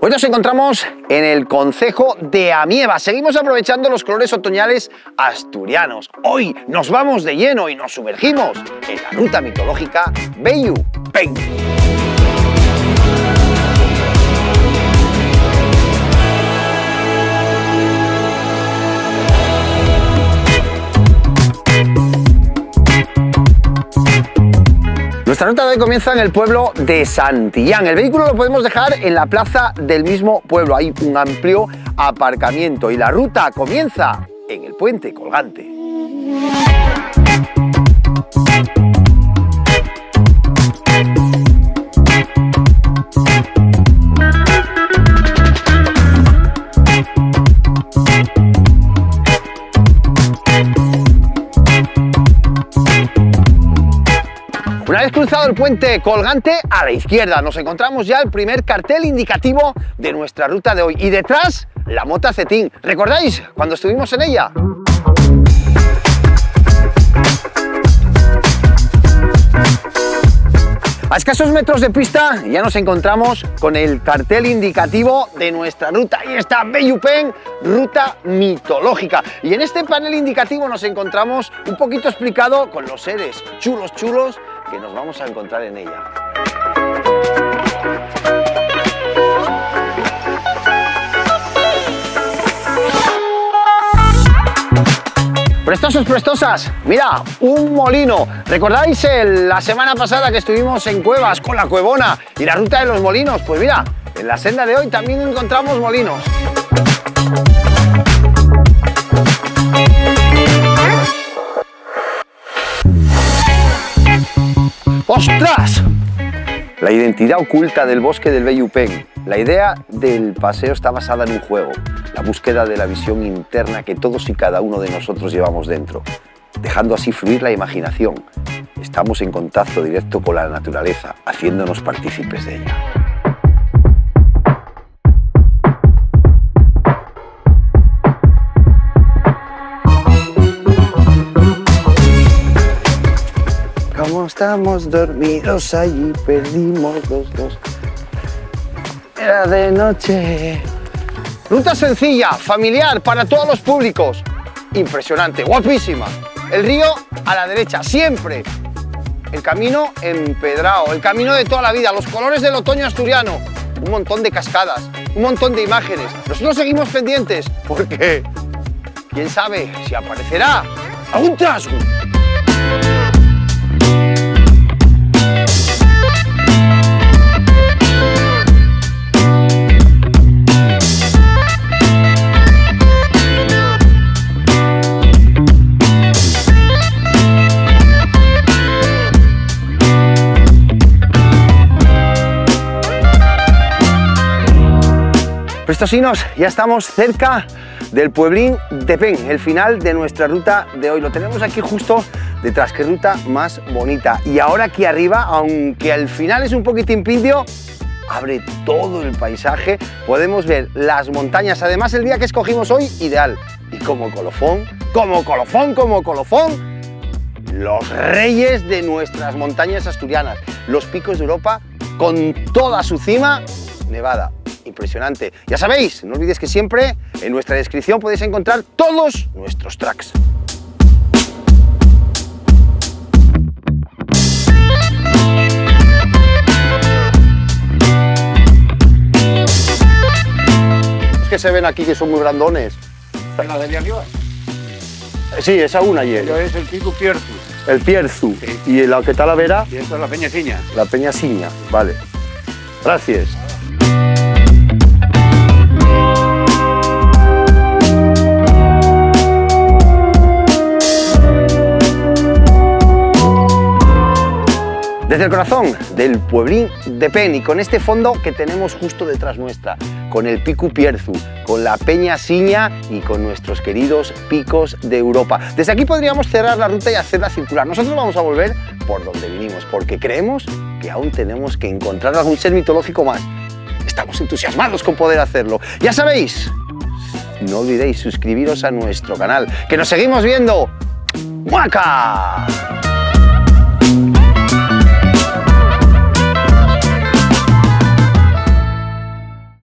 Hoy nos encontramos en el concejo de Amieva. Seguimos aprovechando los colores otoñales asturianos. Hoy nos vamos de lleno y nos sumergimos en la ruta mitológica Bellu Pen. Nuestra ruta de hoy comienza en el pueblo de Santillán. El vehículo lo podemos dejar en la plaza del mismo pueblo. Hay un amplio aparcamiento y la ruta comienza en el puente colgante. Una vez cruzado el puente colgante, a la izquierda nos encontramos ya el primer cartel indicativo de nuestra ruta de hoy. Y detrás, la Mota Cetín. ¿Recordáis cuando estuvimos en ella? A escasos metros de pista ya nos encontramos con el cartel indicativo de nuestra ruta. Ahí está, Bellu Pen, ruta mitológica. Y en este panel indicativo nos encontramos un poquito explicado con los seres chulos que nos vamos a encontrar en ella. Prestosos, prestosas, mira, un molino. ¿Recordáis la semana pasada que estuvimos en Cuevas con la Cuevona y la ruta de los molinos? Pues mira, en la senda de hoy también encontramos molinos. ¡Ostras! La identidad oculta del bosque del Bellu Pen. La idea del paseo está basada en un juego, la búsqueda de la visión interna que todos y cada uno de nosotros llevamos dentro, dejando así fluir la imaginación. Estamos en contacto directo con la naturaleza, haciéndonos partícipes de ella. Como estamos dormidos allí, perdimos los dos. Era de noche. Ruta sencilla, familiar, para todos los públicos. Impresionante, guapísima. El río a la derecha, siempre. El camino empedrado, el camino de toda la vida, los colores del otoño asturiano. Un montón de cascadas, un montón de imágenes. Nosotros seguimos pendientes, porque quién sabe si aparecerá algún trasgo. Prestosinos, ya estamos cerca del pueblín de Pen, el final de nuestra ruta de hoy. Lo tenemos aquí justo detrás, qué ruta más bonita. Y ahora aquí arriba, aunque al final es un poquitín pindio, abre todo el paisaje, podemos ver las montañas. Además, el día que escogimos hoy, ideal. Y como colofón, los reyes de nuestras montañas asturianas, los picos de Europa, con toda su cima nevada. Impresionante. Ya sabéis, no olvidéis que siempre en nuestra descripción podéis encontrar todos nuestros tracks. Es que se ven aquí que son muy grandones. ¿La de arriba? Sí, esa una ayer. Yo es el Pico Pierzu. El Pierzu. Sí. ¿Y la que tal la vera? Y esto es la Peñeciña. La Peñasiña, vale. Gracias. Desde el corazón del pueblín de Pen y con este fondo que tenemos justo detrás nuestra, con el Pico Pierzu, con la Peñasiña y con nuestros queridos picos de Europa. Desde aquí podríamos cerrar la ruta y hacerla circular. Nosotros vamos a volver por donde vinimos, porque creemos que aún tenemos que encontrar algún ser mitológico más. Estamos entusiasmados con poder hacerlo. Ya sabéis, no olvidéis suscribiros a nuestro canal, que nos seguimos viendo. ¡Muaca!